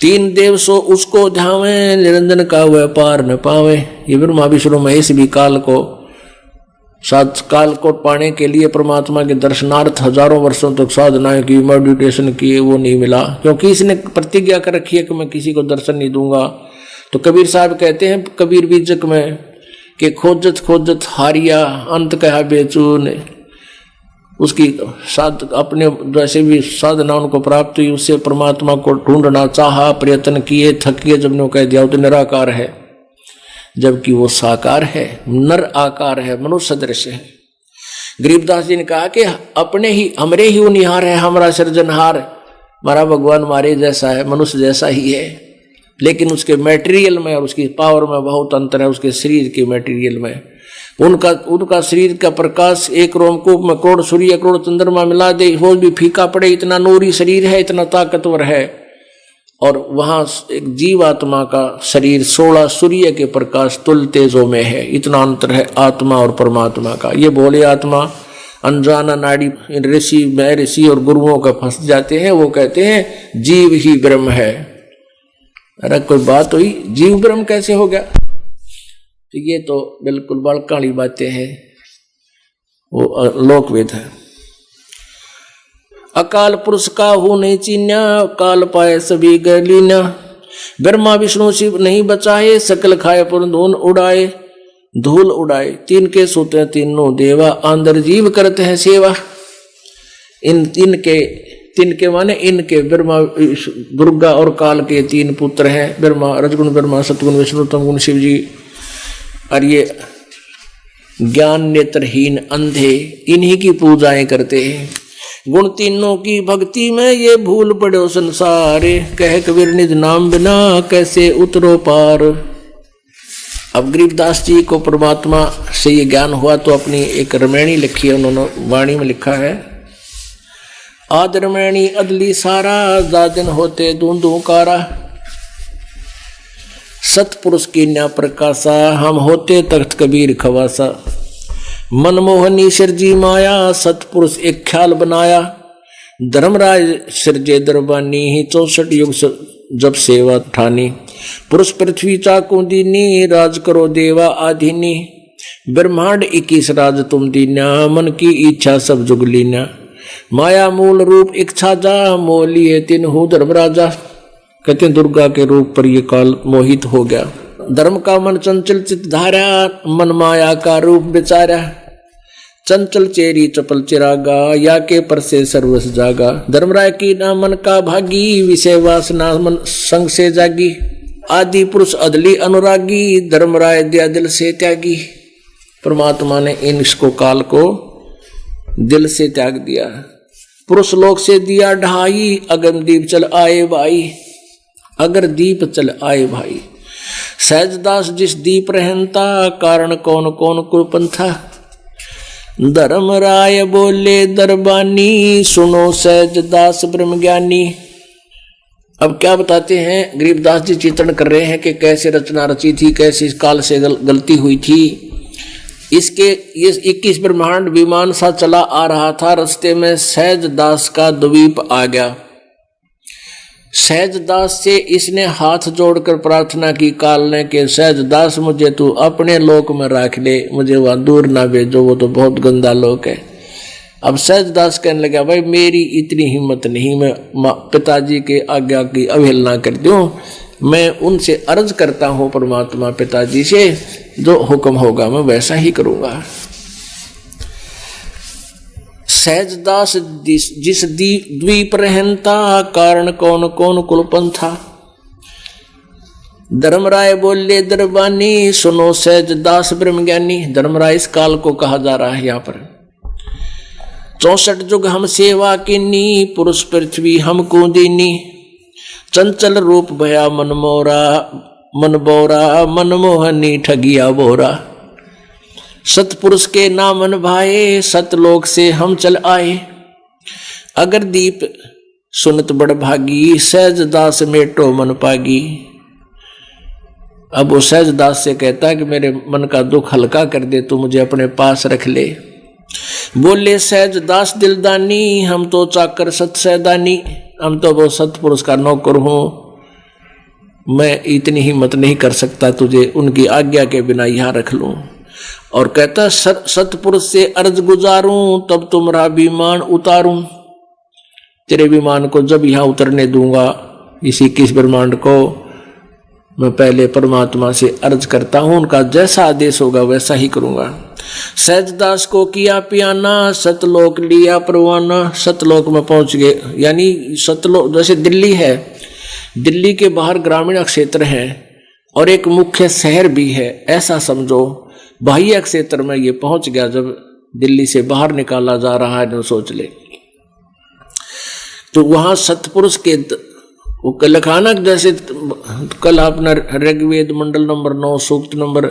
तीन देव सो उसको ध्यावे, निरंजन का व्यापार न पावे। ये ब्रह्मा विष्णु महेश भी काल को साथ काल को पाने के लिए परमात्मा के दर्शनार्थ हजारों वर्षों तक साधनाएं की, मेडिटेशन किए, वो नहीं मिला, क्योंकि इसने प्रतिज्ञा कर रखी है कि मैं किसी को दर्शन नहीं दूंगा। तो कबीर साहब कहते हैं कबीर बीजक में कि खोजत खोजत हारिया अंत कहा बेचून। उसकी साध अपने जैसे भी साधना उनको प्राप्त हुई, उससे परमात्मा को ढूंढना चाहा, प्रयत्न किए, थकिए, जब ने कह दिया वो तो निराकार है, जबकि वो साकार है, नर आकार है, मनुष्य सदृश है। गरीबदास जी ने कहा कि अपने ही हमरे ही उनिहार है, हमारा सृजनहार, हमारा भगवान हमारे जैसा है, मनुष्य जैसा ही है, लेकिन उसके मटेरियल में और उसकी पावर में बहुत अंतर है। उसके शरीर के मटेरियल में उनका शरीर का प्रकाश एक रोमकूप में करोड़ सूर्य करोड़ चंद्रमा मिला दे वो भी फीका पड़े, इतना नूरी शरीर है, इतना ताकतवर है। और वहां एक जीवात्मा का शरीर 16 सूर्य के प्रकाश तुल तेजों में है, इतना अंतर है आत्मा और परमात्मा का। ये भोले आत्मा अनजाना नाड़ी ऋषि में ऋषि और गुरुओं का फंस जाते हैं, वो कहते हैं जीव ही ब्रह्म है। अरे कोई बात हुई, जीव ब्रह्म कैसे हो गया? तो ये तो बिल्कुल बड़काली बातें हैं, वो लोकवेद है। अकाल पुरुष का हो नहीं चीन्या, काल पाए सभी गलीना। ब्रह्मा विष्णु शिव नहीं बचाए, सकल खाए पर धूल उड़ाए। तीन के सोते तीनों देवा, अंदर जीव करते हैं सेवा। इनके माने इनके ब्रह्मा दुर्गा और काल के तीन पुत्र हैं, ब्रह्मा रजगुण ब्रह्मा, सतगुण विष्णु, तमगुण शिव जी। और ये ज्ञान नेत्रहीन अंधे इन्हीं की पूजाएं करते हैं। गुण तीनों की भक्ति में ये भूल पड़ो संसारे, कह कबीर निज नाम बिना कैसे उतरो पार। अब गरीबदास जी को परमात्मा से ये ज्ञान हुआ तो अपनी एक रमैणी लिखी है, उन्होंने वाणी में लिखा है, आद रमैणी अदली सारा, दादिन होते दूंदू कारा। सतपुरुष की न्या प्रकाशा, हम होते तख्त कबीर खवासा। मनमोहनी सिरजी माया, सतपुरुष एक ख्याल बनाया। धर्मराज सिरजे दरबानी, 64 युग जब सेवा ठानी। पुरुष पृथ्वी चाकू दीनी, राज करो देवा आधीनी। ब्रह्मांड 21 राज तुम दीन्या, मन की इच्छा सब जुग लीन्या। माया मूल रूप इच्छा जा, मोलिए तिन्हु धर्मराजा। कहते हैं दुर्गा के रूप पर ये काल मोहित हो गया। धर्म का मन चंचल चित धारा, मन माया का रूप बेचारा। चंचल चेरी चपल चिरागा, या के पर से सर्वस जागा। धर्मराय की ना मन का भागी, विषय वासना मन संग से जागी। आदि पुरुष अदली अनुरागी, धर्मराय दिया दिल से त्यागी। परमात्मा ने इसको काल को दिल से त्याग दिया। पुरुष लोक से दिया ढाई, अगम दीप चल आए भाई। अगर दीप चल आए भाई। सहजदास जिस दीप रहनता, कारण कौन कौन कुलपंथा। धर्मराय बोले दरबानी, सुनो सहजदास ब्रह्म ज्ञानी। अब क्या बताते हैं, गरीबदास जी चित्रण कर रहे हैं कि कैसे रचना रची थी, कैसे इस काल से गलती हुई थी। इसके ये 21 ब्रह्मांड विमान सा चला आ रहा था, रास्ते में सहजदास का द्वीप आ गया। सहजदास से इसने हाथ जोड़कर प्रार्थना की काल ने कि सहजदास मुझे तू अपने लोक में रख ले, मुझे वहां दूर ना भेजो, वो तो बहुत गंदा लोक है। अब सहजदास कहने लगा भाई मेरी इतनी हिम्मत नहीं, मैं पिताजी के आज्ञा की अवहेलना कर दूं। मैं उनसे अर्ज करता हूं परमात्मा पिताजी से, जो हुक्म होगा मैं वैसा ही करूंगा। सहजदास जिस द्वीप रहनता, कारण कौन कौन कुलपंथा। धर्मराय बोले दरबानी, सुनो सहजदास ब्रह्म ज्ञानी। धर्मराय इस काल को कहा जा रहा है यहाँ पर। 64 जुग हम सेवा कीनी, पुरुष पृथ्वी हमको दीनी। चंचल रूप भया मन मोरा, मन बोरा, मनमोहनी ठगिया बोरा। सतपुरुष के नामन भाए, सतलोक से हम चल आए। अगर दीप सुनत बड़ भागी, सहजदास मेटो मन पागी। अब वो सहजदास से कहता है कि मेरे मन का दुख हल्का कर दे, तो मुझे अपने पास रख ले। बोले सहजदास दिलदानी, हम तो चाकर सत सैदानी। हम तो वो सतपुरुष का नौकर हूं, मैं इतनी हिम्मत नहीं कर सकता तुझे उनकी आज्ञा के बिना यहाँ रख लूं। और कहता सतपुरुष से अर्ज गुजारूं तब तुम्हारा विमान उतारूं। तेरे विमान को जब यहाँ उतरने दूंगा इस 21 ब्रह्मांड को, मैं पहले परमात्मा से अर्ज करता हूं, उनका जैसा आदेश होगा वैसा ही करूंगा। सहजदास को किया पियाना सतलोक लिया परवाना। सतलोक में पहुंच गए, यानी सतलोक जैसे दिल्ली है, दिल्ली के बाहर ग्रामीण क्षेत्र है और एक मुख्य शहर भी है, ऐसा समझो। बाह्य क्षेत्र में ये पहुंच गया, जब दिल्ली से बाहर निकाला जा रहा है तो सोच ले। तो वहां सतपुरुष के लखाना, जैसे कल आपने ऋग्वेद मंडल नंबर 9 सूक्त नंबर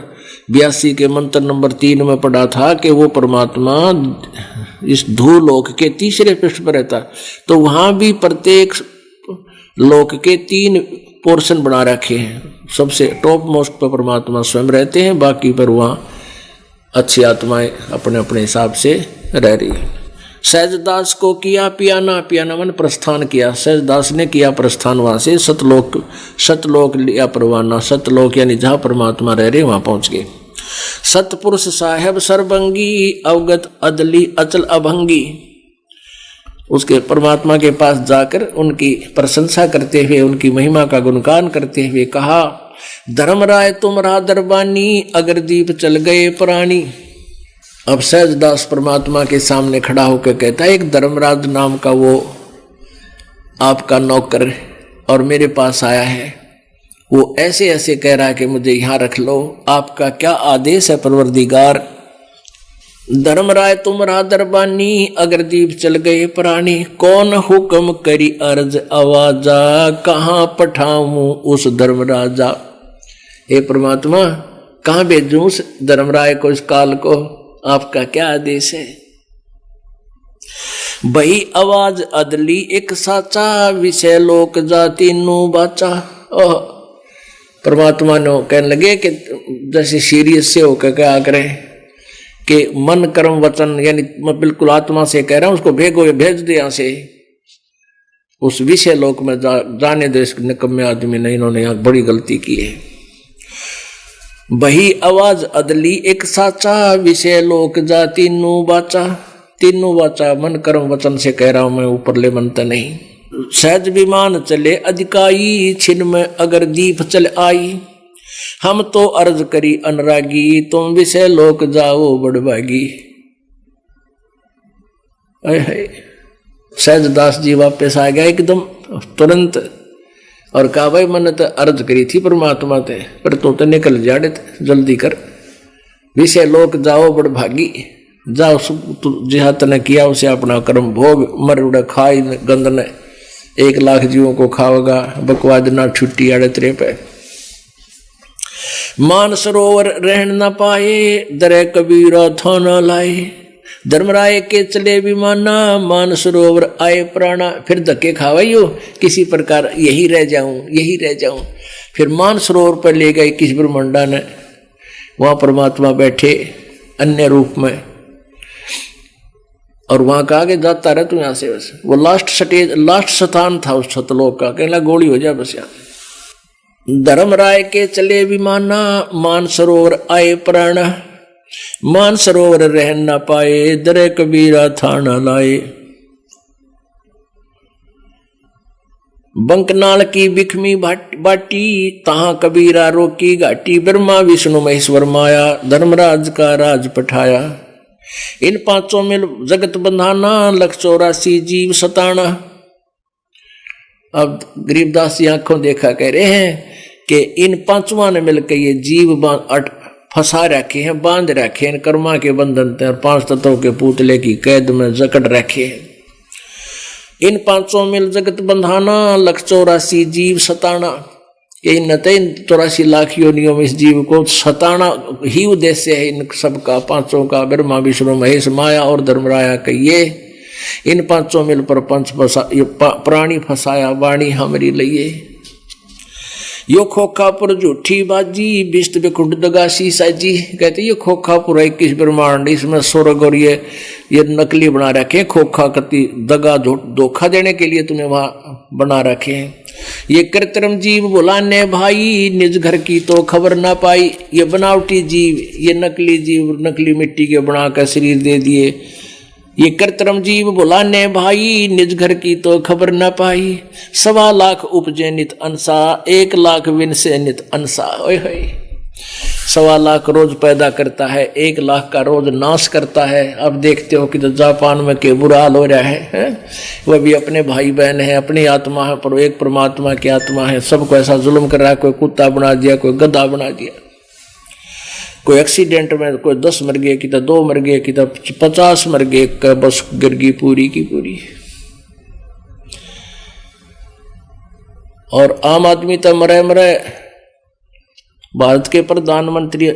82 के मंत्र नंबर 3 में पढ़ा था कि वो परमात्मा इस धूलोक के तीसरे पृष्ठ पर रहता। तो वहां भी प्रत्येक लोक के 3 पोर्शन बना रखे हैं। सबसे टॉप मोस्ट पर परमात्मा स्वयं रहते हैं, बाकी पर वहां अच्छी आत्माएं अपने अपने हिसाब से रह रही है। सहजदास को किया पियाना, पियाना मन प्रस्थान किया, सहजदास ने किया प्रस्थान वहां से सतलोक लिया परवाना। सतलोक यानी जहां परमात्मा रह रहे वहां पहुंच गए। सतपुरुष साहेब सर्वंगी अवगत अदली अचल अभंगी। उसके परमात्मा के पास जाकर उनकी प्रशंसा करते हुए, उनकी महिमा का गुणगान करते हुए कहा, धर्मराय तुम्हारा दरबानी अगर दीप चल गए प्राणी। अब सहजदास परमात्मा के सामने खड़ा होकर कहता है, एक धर्मराज नाम का वो आपका नौकर और मेरे पास आया है, वो ऐसे ऐसे कह रहा है कि मुझे यहाँ रख लो, आपका क्या आदेश है परवरदिगार। धर्मराय तुम्हारा दरबानी अगर दीप चल गए प्राणी। कौन हुक्म करी अर्ज आवाजा कहाँ पठाऊं उस धर्मराजा। हे परमात्मा कहाँ भेजूं उस धर्मराय को, इस काल को, आपका क्या आदेश है। बही आवाज अदली एक साचा विषय लोक जाति नु बाचा। ओह परमात्मा ने कहने लगे कि जैसे सीरियस से होकर क्या करें कि मन कर्म वचन, यानी मैं बिल्कुल आत्मा से कह रहा हूं, उसको भेज दे यहां से उस विषय लोक में जाने दो। इस निकम्मे आदमी ने, इन्होंने यहां बड़ी गलती की है। बही आवाज अदली एक साचा विषय लोक जा तीनों बाचा। तीनों बाचा मन कर्म वचन से कह रहा हूं मैं, ऊपर ले मनता नहीं। सहज विमान चले अधिकाई छिन में अगर दीप चल आई। हम तो अर्ज करी अनुरागी तुम विषय लोक जाओ बड़भागी। सहजदास जी वापस आ गया एकदम तुरंत और कहा, भाई मैंने तो अर्ज करी थी परमात्मा ते, पर तो निकल जाड़े जल्दी कर, विषय लोक जाओ बड़भागी। जाओ जिहा तने किया उसे अपना कर्म भोग, मर उड़ा खाई गंद ने 1 लाख जीवों को खाओगा, बकवाद ना छुट्टी आड़े तेरे पे। मान सरोवर रहन न पाए दरे कबीरा था न लाए। धर्मराय के चले विमाना मान सरोवर आए प्राणा। फिर धक्के खावाइयो किसी प्रकार यही रह जाऊं। फिर मान सरोवर पर ले गए किस ब्रह्मंडा ने, वहां परमात्मा बैठे अन्य रूप में, और वहां कहा कि जाता रहे तू यहां से, बस वो लास्ट स्थान था उस सतलोक का, कहना गोली हो जाए बस यहां। धर्मराय के चले विमाना मान सरोवर आए प्राण। मान सरोवर रह न पाए दरे कबीरा था न लाए। बंकनाल की बिखमी बाटी तहां कबीरा रोकी घाटी। ब्रह्मा विष्णु महेश्वर माया धर्मराज का राज पठाया। इन 5 में जगत बंधाना 184 जीव सताना। अब गरीबदास जी आंखों देखा कह रहे हैं कि इन 5वां ने मिलकर ये जीव फंसा रखे हैं, बांध रखे हैं कर्मा के बंधन और 5 तत्वों के पुतले की कैद में जकड़ रखे हैं। इन 5 मिल जगत बंधाना 184 जीव सताना। इन 83 लाख योनियों में इस जीव को सताना ही उद्देश्य है इन सबका, 5 का, ब्रह्मा विष्णु महेश माया और धर्मराया कहिए। इन 5 मिल पर प्राणी फंसाया वाणी हमारी लइए। यो खोखापुर झूठी बाजी बिस्त बेकुंड दगासी साजी। कहते ये खोखापुर 21 ब्रह्मांड, इसमें स्वर्ग और ये नकली बना रखे हैं, खोखा कति दगा धोखा देने के लिए तुम्हें वहां बना रखे हैं। ये कृत्रिम जीव बुलाने भाई निज घर की तो खबर ना पाई। ये बनावटी जीव, ये नकली जीव नकली मिट्टी के बनाकर शरीर दे दिए। ये कृत्रिम जीव बुलाने भाई निज घर की तो खबर न पाई। 1.25 लाख उपजे नित अंसा 1 लाख विन से नित अंसा। ओए होए 1.25 लाख रोज पैदा करता है, 1 लाख का रोज नाश करता है। अब देखते हो कि तो जापान में के बुरा हाल हो रहा है? वह भी अपने भाई बहन है, अपनी आत्मा है, पर एक परमात्मा की आत्मा है। सबको ऐसा जुल्म कर रहा है, कोई कुत्ता बना दिया, कोई गधा बना दिया, कोई एक्सीडेंट में कोई 10 मर गए कि 2 मर गए कि 50 मर गए, बस गिर गई पूरी की पूरी। और आम आदमी तो मरे मरे। भारत के प्रधानमंत्री ये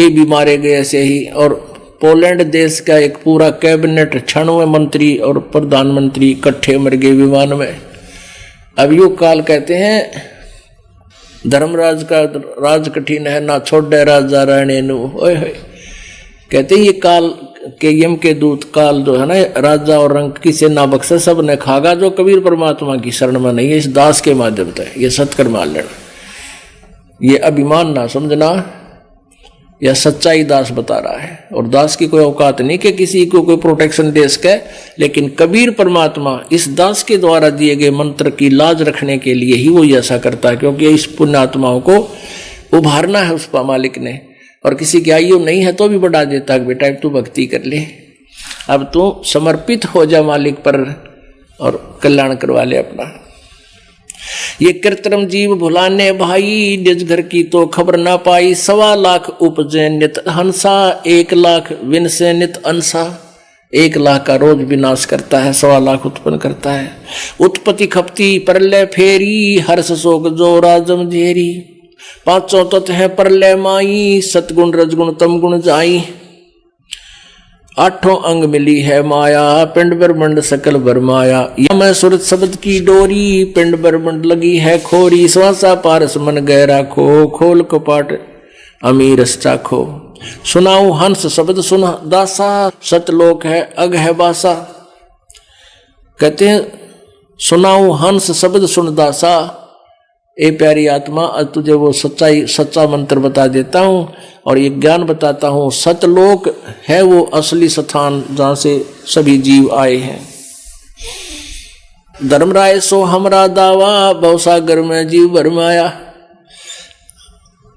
भी मारे गए ऐसे ही। और पोलैंड देश का एक पूरा कैबिनेट 96 मंत्री और प्रधानमंत्री इकट्ठे मर गए विमान में। अब युग काल कहते हैं धर्मराज का राज कठिन है, ना छोड़े राजा राणे नु। कहते ये काल के यम के दूत काल जो है ना, राजा और रंग किसे ना बख्शे सब ने खागा, जो कबीर परमात्मा की शरण में नहीं है। इस दास के माध्यम से ये सत्कर मान लेना, ये अभिमान ना समझना, यह सच्चाई दास बता रहा है। और दास की कोई औकात नहीं कि किसी को कोई प्रोटेक्शन दे सके, लेकिन कबीर परमात्मा इस दास के द्वारा दिए गए मंत्र की लाज रखने के लिए ही वो ऐसा करता है, क्योंकि इस पुण्यात्माओं को उभारना है उस मालिक ने। और किसी की आयु नहीं है तो भी बढ़ा देता है, बेटा तू भक्ति कर ले, अब तू समर्पित हो जा मालिक पर और कल्याण करवा ले अपना। ये कृत्रिम जीव भुलाने भाई निज घर की तो खबर ना पाई। 1.25 लाख उपजे नित हंसा 1 लाख विन से नित अंसा। 1 लाख का रोज विनाश करता है, 1.25 लाख उत्पन्न करता है। उत्पत्ति खपती प्रलय फेरी हर्ष शोक जो राजम झेरी। 5 तत्व है प्रलय माई सतगुण रजगुण तम गुण जाई। 8 अंग मिली है माया पिंड ब्रह्मंड सकल भरमाया। यम सुरत शब्द की डोरी पिंड ब्रह्मंड लगी है खोरी। श्वासा पारस मन गहरा खो खोल कपाट अमीर चाखो। सुनाऊ हंस शब्द सुना दासा सतलोक है अग है बासा। कहते हैं सुनाऊ हंस शब्द सुन दासा, ए प्यारी आत्मा तुझे वो सच्चाई सच्चा मंत्र बता देता हूं और ये ज्ञान बताता हूं। सतलोक है वो असली स्थान जहां से सभी जीव आए हैं। धर्मराय सो हमरा दावा भवसागर में जीव भरमाया।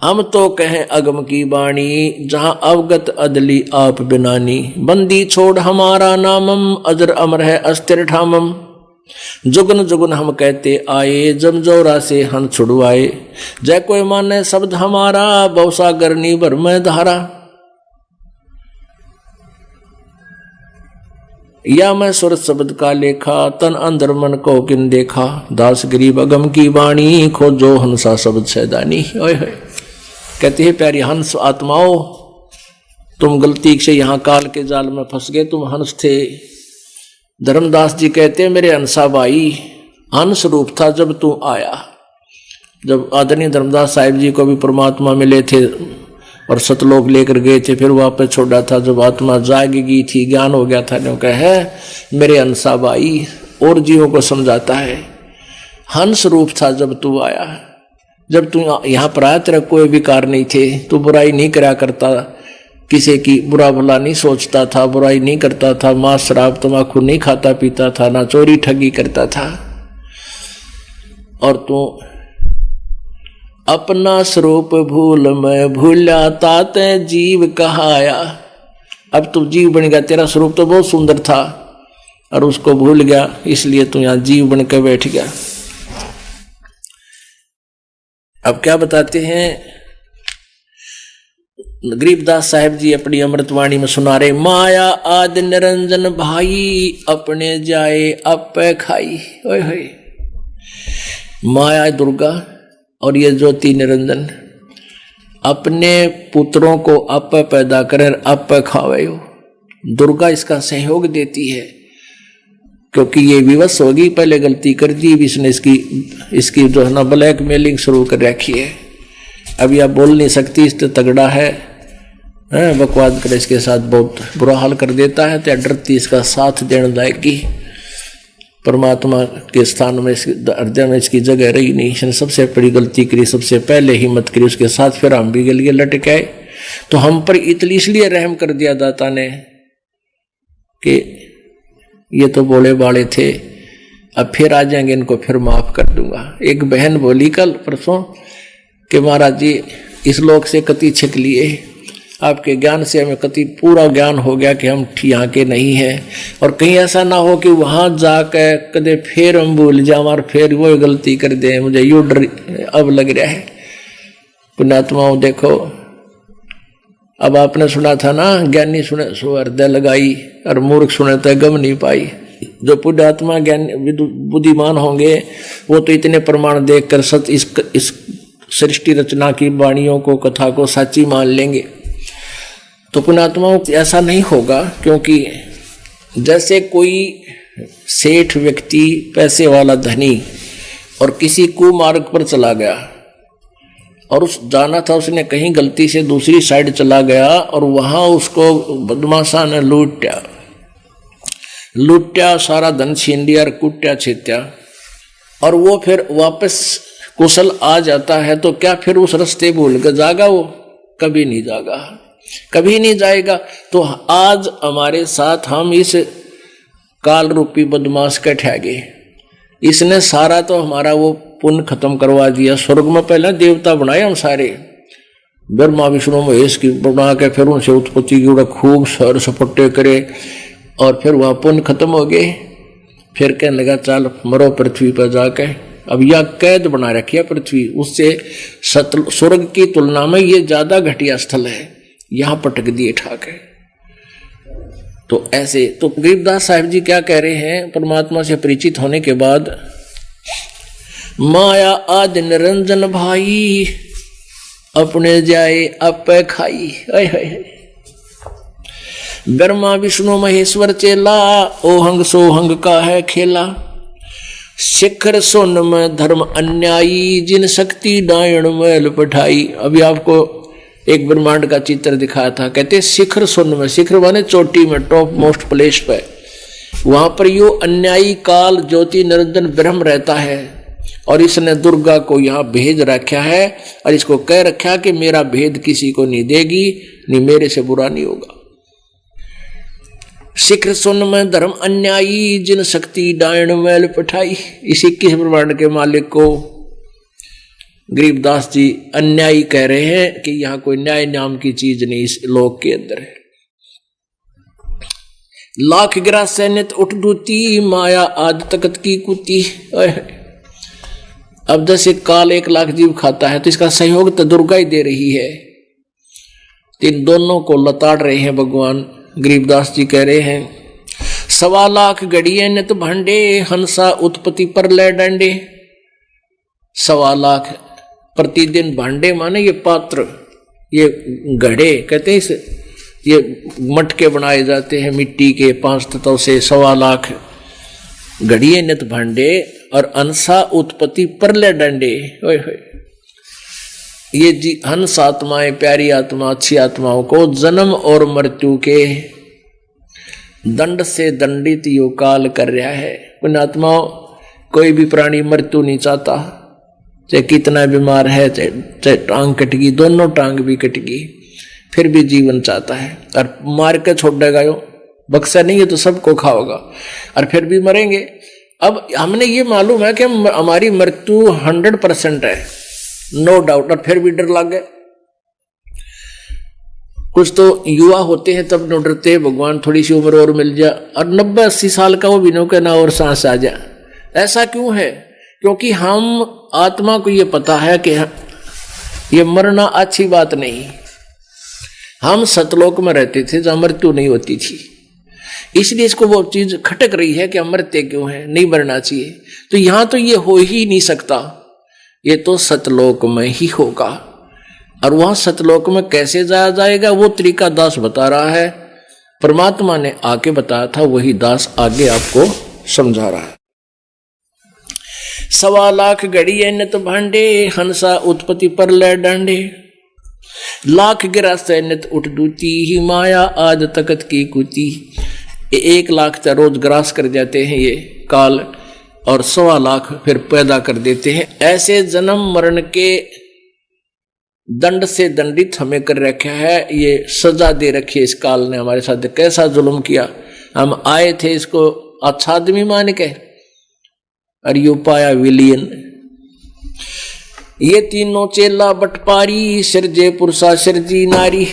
हम तो कहें अगम की बाणी जहां अवगत अदली आप बिनानी। बंदी छोड़ हमारा नामम अजर अमर है अस्थिर ठामम। जुगन जुगन हम कहते आए जमजोरा से हन छुड़वाए। जय कोई माने शब्द हमारा भवसागर नी भर में धारा। या मैं सुर शब्द का लेखा तन अंदर मन को किन देखा। दास गरीब अगम की वाणी खोजो हंसा शब्द सैदानी। ओए होए कहते हैं प्यारी हंस आत्माओं, तुम गलती से यहाँ काल के जाल में फंस गए, तुम हंस थे। धर्मदास जी कहते हैं मेरे हंसा भाई हंस रूप था जब तू आया। जब आदरणीय धर्मदास साहिब जी को भी परमात्मा मिले थे और सतलोक लेकर गए थे, फिर वापस छोड़ा था। जब आत्मा जागेगी थी, ज्ञान हो गया था, जो कहे मेरे हंसा भाई और जीवों को समझाता है। हंस रूप था जब तू आया, जब तू यहाँ पर आया तेरा कोई विकार नहीं थे, तू बुराई नहीं करा करता, किसी की बुरा भला नहीं सोचता था, बुराई नहीं करता था, मांस शराब तम्बाकू नहीं खाता पीता था, ना चोरी ठगी करता था। और तू अपना स्वरूप भूल मैं भूला ताते जीव कहाया। अब तू जीव बन गया, तेरा स्वरूप तो बहुत सुंदर था और उसको भूल गया, इसलिए तू यहाँ जीव बन के बैठ गया। अब क्या बताते हैं गरीबदास साहिब जी अपनी अमृतवाणी में सुना रहे। माया आदि निरंजन भाई अपने जाए अप खाई। ओए होए माया दुर्गा और ये ज्योति निरंजन अपने पुत्रों को अप पैदा कर अप खावे हो। दुर्गा इसका सहयोग देती है क्योंकि ये विवश होगी, पहले गलती कर दी, इसने इसकी जो है ना ब्लैकमेलिंग शुरू कर रखी है। अभी आप बोल नहीं सकती, इस तगड़ा है, बकवाद कर इसके साथ बहुत बुरा हाल कर देता है, तो डरती इसका साथ देने लायकी परमात्मा के स्थान में हृदय में इसकी जगह रही नहीं। इसने सबसे बड़ी गलती करी, सबसे पहले हिम्मत करी उसके साथ, फिर हम भी गलिए लटक आए। तो हम पर इसलिए रहम कर दिया दाता ने कि ये तो बोले बाले थे, अब फिर आ जाएंगे, इनको फिर माफ कर दूंगा। एक बहन बोली कल परसों कि महाराज जी इस लोक से कति छिक लिए, आपके ज्ञान से हमें कति पूरा ज्ञान हो गया कि हम यहाँ के नहीं हैं, और कहीं ऐसा ना हो कि वहां जाकर कदे फिर हम भूल जाए और फिर वो गलती कर दे। मुझे यूं डर अब लग रहा है। पुण्यात्माओं देखो, अब आपने सुना था ना, ज्ञानी सुने सो हृदय लगाई और मूर्ख सुने तो गम नहीं पाई। जो पुण्यात्मा ज्ञान बुद्धिमान होंगे वो तो इतने प्रमाण देखकर इस सृष्टि रचना की वाणियों को, कथा को सच्ची मान लेंगे। तो पुण्यात्माओं ऐसा नहीं होगा, क्योंकि जैसे कोई सेठ व्यक्ति, पैसे वाला धनी, और किसी कुमार्ग पर चला गया और उस जाना था उसने कहीं गलती से दूसरी साइड चला गया और वहां उसको बदमाशा ने लूटा, सारा धन छीन लिया और कुट्या छेत्या, और वो फिर वापस कुशल आ जाता है, तो क्या फिर उस रास्ते भूल कर जाएगा? वो कभी नहीं जाएगा, कभी नहीं जाएगा। तो आज हमारे साथ हम इस काल रूपी बदमाश के ठहगे, इसने सारा तो हमारा वो पुण्य खत्म करवा दिया। स्वर्ग में पहले देवता बनाए हम सारे, ब्रह्मा विष्णु महेश की बना के, फिर उनसे उत्पत्ति की खूब सर सपट्टे करे, और फिर वह पुण्य खत्म हो गए। फिर कहने लगा चल मरो पृथ्वी पर जाके। अब यह कैद बना रखी है पृथ्वी, उससे स्वर्ग की तुलना में ये ज्यादा घटिया स्थल है, यहां पटक दिए ठाके। तो ऐसे तो गरीबदास साहिब जी क्या कह रहे हैं, परमात्मा से परिचित होने के बाद, माया आदि निरंजन भाई, अपने जाए आप खाई। ब्रह्मा विष्णु महेश्वर चेला, ओहंग सोहंग का है खेला। शिखर सोन में धर्म अन्यायी, जिन शक्ति डायण मैल पठाई। अभी आपको एक ब्रह्मांड का चित्र दिखाया था, कहते शिखर सोन में, शिखर माने चोटी में, टॉप मोस्ट प्लेस पे, वहां पर यो अन्यायी काल ज्योति निरंजन ब्रह्म रहता है, और इसने दुर्गा को यहाँ भेज रखा है, और इसको कह रखा कि मेरा भेद किसी को नहीं देगी, नहीं मेरे से बुरा नहीं होगा। शिखर सोन में धर्म अन्यायी, जिन शक्ति डायण मैल पठाई। इस 21 ब्रह्मांड के मालिक को गरीबदास जी अन्यायी कह रहे हैं कि यहाँ कोई न्याय नाम की चीज नहीं इस लोक के अंदर है। लाख गिरा सैनित उठ दूती, माया आद तकत की कुती। अब जैसे काल 1 लाख जीव खाता है, तो इसका सहयोग तो दुर्गा ही दे रही है। इन दोनों को लताड़ रहे हैं भगवान। गरीबदास जी कह रहे हैं, 1.25 लाख गड़िए नित भांडे, हंसा उत्पत्ति पर ले डंडे। 1.25 लाख प्रतिदिन भांडे माने ये पात्र, ये घड़े कहते हैं, ये मटके बनाए जाते हैं मिट्टी के 5 तत्वों से। 1.25 लाख घड़िए नित भांडे, और अंसा उत्पत्ति पर ले डंडे। ये जी हंस आत्माएं, प्यारी आत्मा, अच्छी आत्माओं को जन्म और मृत्यु के दंड से दंडित यो काल कर रहा है। उन आत्माओं, कोई भी प्राणी मृत्यु नहीं चाहता, चाहे कितना बीमार है, चाहे टांग कट गई, दोनों टांग भी कट गई, फिर भी जीवन चाहता है, और मार के छोड़ देगा यो, बक्सा नहीं है तो सबको खाओगा, और फिर भी मरेंगे। अब हमने ये मालूम है कि हमारी मृत्यु 100% है, नो डाउट, और फिर भी डर लग गए। कुछ तो युवा होते हैं तब न डरते हैं, भगवान थोड़ी सी उम्र और मिल जाए, और 90-80 साल का वो भी नो कहना और सांस आ जाए। ऐसा क्यों है? क्योंकि हम आत्मा को ये पता है कि ये मरना अच्छी बात नहीं। हम सतलोक में रहते थे जहां मृत्यु नहीं होती थी, इसलिए इसको वो चीज खटक रही है कि हम मरते क्यों हैं, नहीं मरना चाहिए। तो यहां तो ये हो ही नहीं सकता, ये तो सतलोक में ही होगा। और वहां सतलोक में कैसे जाया जाएगा वो तरीका दास बता रहा है। परमात्मा ने आके बताया था, वही दास आगे आपको समझा रहा है। 1.25 लाख घड़ी नित भांडे, हंसा उत्पत्ति पर ले डांडे। लाख गिरासे नित उठ दूती, ही माया आद तकत की कुती। 1 लाख तो रोज ग्रास कर जाते हैं ये काल, और 1.25 लाख फिर पैदा कर देते हैं। ऐसे जन्म मरण के दंड से दंडित हमें कर रखा है, ये सजा दे रखी है इस काल ने हमारे साथ। कैसा जुल्म किया, हम आए थे इसको अच्छा आदमी मान के, और यू पाया विलियन। ये तीनों चेला बटपारी, सिरजे पुरुषा सिरजी नारी।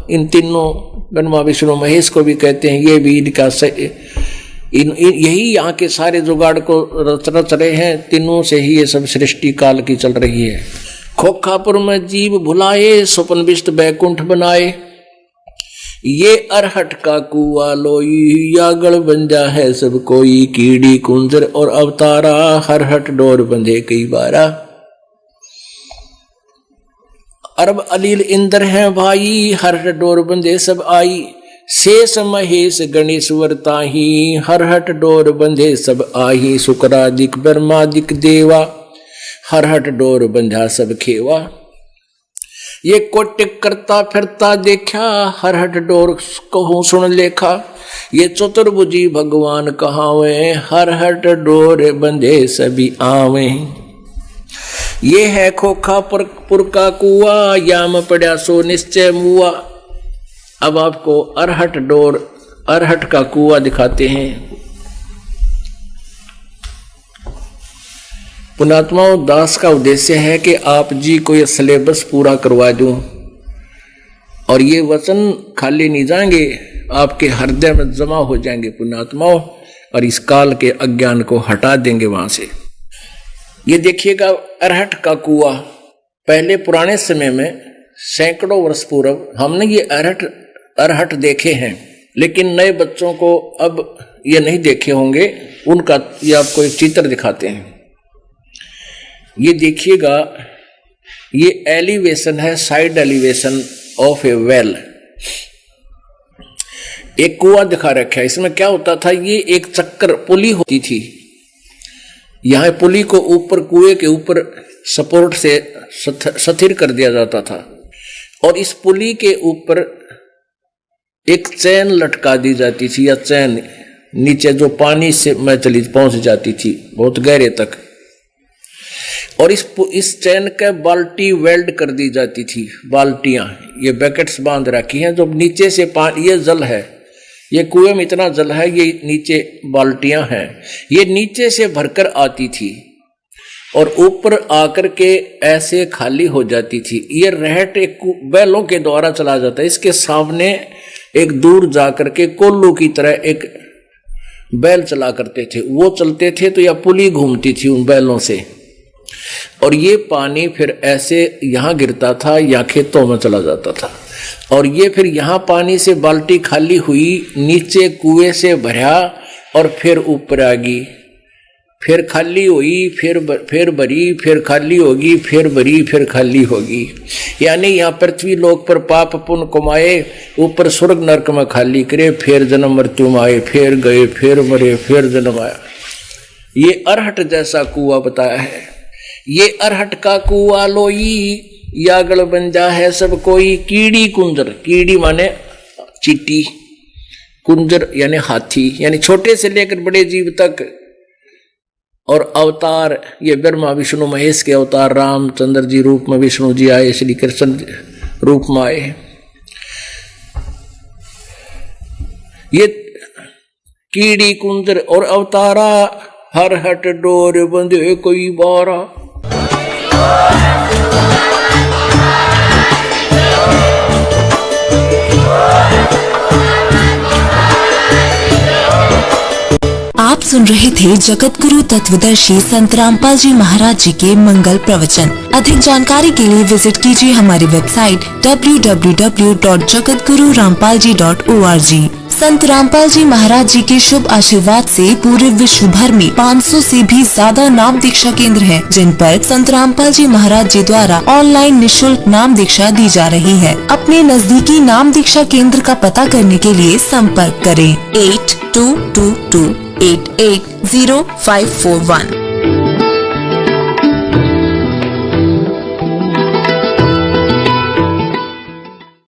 इन तीनों ब्रह्मा विष्णु महेश को भी कहते हैं, ये भी इनका यही यहाँ के सारे जुगाड़ को रच रहे हैं। तीनों से ही ये सब सृष्टि काल की चल रही है। खोखापुर में जीव भुलाए, स्वपन विष्ट बैकुंठ बनाए। ये अरहट का कुआ लोई, यागड़ बंजा है सब कोई। कीड़ी कुंजर और अवतारा, हरहट डोर बंधे कई बारा। अरब अलील इंद्र हैं भाई, हरहट डोर बंधे सब आई। शेष महेश गणेश वरताही, हरहट डोर बंधे सब आही। शुक्रादिक ब्रह्मादिक देवा, हरहट डोर बंधा सब खेवा। ये कोटिक करता फिरता देखा, हरहट डोर कहूँ सुन लेखा। ये चतुर्भुजी भगवान कहावे, हरहट डोर बंधे सभी आवे। ये है खोखापुर का कुआ, याम पड़ा सो निश्चय मुआ। अब आपको अरहट का कुआ दिखाते हैं। पुणात्माओं, दास का उद्देश्य है कि आप जी को यह सिलेबस पूरा करवा दूं, और ये वचन खाली नहीं जाएंगे, आपके हृदय में जमा हो जाएंगे पुणात्माओं, और इस काल के अज्ञान को हटा देंगे वहां से। ये देखिएगा अरहट का कुआ। पहले पुराने समय में सैकड़ों वर्ष पूर्व हमने ये अरहट देखे हैं, लेकिन नए बच्चों को अब ये नहीं देखे होंगे। उनका ये आपको एक चित्र दिखाते हैं। ये देखिएगा, ये एलिवेशन है, side elevation of A well. एक कुआं दिखा रखा है। इसमें क्या होता था, ये एक चक्कर पुली होती थी। यहां पुली को ऊपर कुएं के ऊपर सपोर्ट से स्थिर कर दिया जाता था, और इस पुली के ऊपर एक चैन लटका दी जाती थी, या चैन नीचे जो पानी से में चली पहुंच जाती थी बहुत गहरे तक, और इस चैन के बाल्टी वेल्ड कर दी जाती थी। बाल्टियां, ये बैकेट्स बांध रखी हैं, जो नीचे से पानी, ये जल है, ये कुएं में इतना जल है, ये नीचे बाल्टियां हैं, ये नीचे से भरकर आती थी और ऊपर आकर के ऐसे खाली हो जाती थी। ये रहट एक बैलों के द्वारा चला जाता है। इसके सामने एक दूर जाकर के कोल्लू की तरह एक बैल चला करते थे, वो चलते थे तो यह पुली घूमती थी उन बैलों से, और ये पानी फिर ऐसे यहां गिरता था या खेतों में चला जाता था, और ये फिर यहां पानी से बाल्टी खाली हुई, नीचे कुएं से भरा और फिर ऊपर आ गई, फिर खाली हुई, फिर भरी, फिर खाली होगी, फिर भरी, फिर खाली होगी। यानी यहाँ पृथ्वी लोक पर पाप पुण्य कमाए, ऊपर स्वर्ग नरक में खाली करे, फिर जन्म मृत्यु में आए, फिर गए, फिर मरे, फिर जन्म आया। ये अरहट जैसा कुआ बताया है। ये अरहट का कुआ लोई, यागड़ बंजा है सब कोई। कीड़ी कुंजर, कीड़ी माने चीटी, कुंजर यानी हाथी, यानी छोटे से लेकर बड़े जीव तक, और अवतार, ये ब्रह्मा विष्णु महेश के अवतार, रामचंद्र जी रूप में विष्णु जी आए, श्री कृष्ण रूप में आए। ये कीड़ी कुंजर और अवतारा, हर हट डोर बंधे कोई बारा। आप सुन रहे थे जगत गुरु तत्वदर्शी संत रामपाल जी महाराज जी के मंगल प्रवचन। अधिक जानकारी के लिए विजिट कीजिए हमारी वेबसाइट www.jagatgururampalji.org। संत रामपाल जी महाराज जी के शुभ आशीर्वाद से पूरे विश्व भर में 500 से भी ज्यादा नाम दीक्षा केंद्र हैं, जिन पर संत रामपाल जी महाराज जी द्वारा ऑनलाइन निशुल्क नाम दीक्षा दी जा रही है। अपने नजदीकी नाम दीक्षा केंद्र का पता करने के लिए संपर्क करें 8222 880541।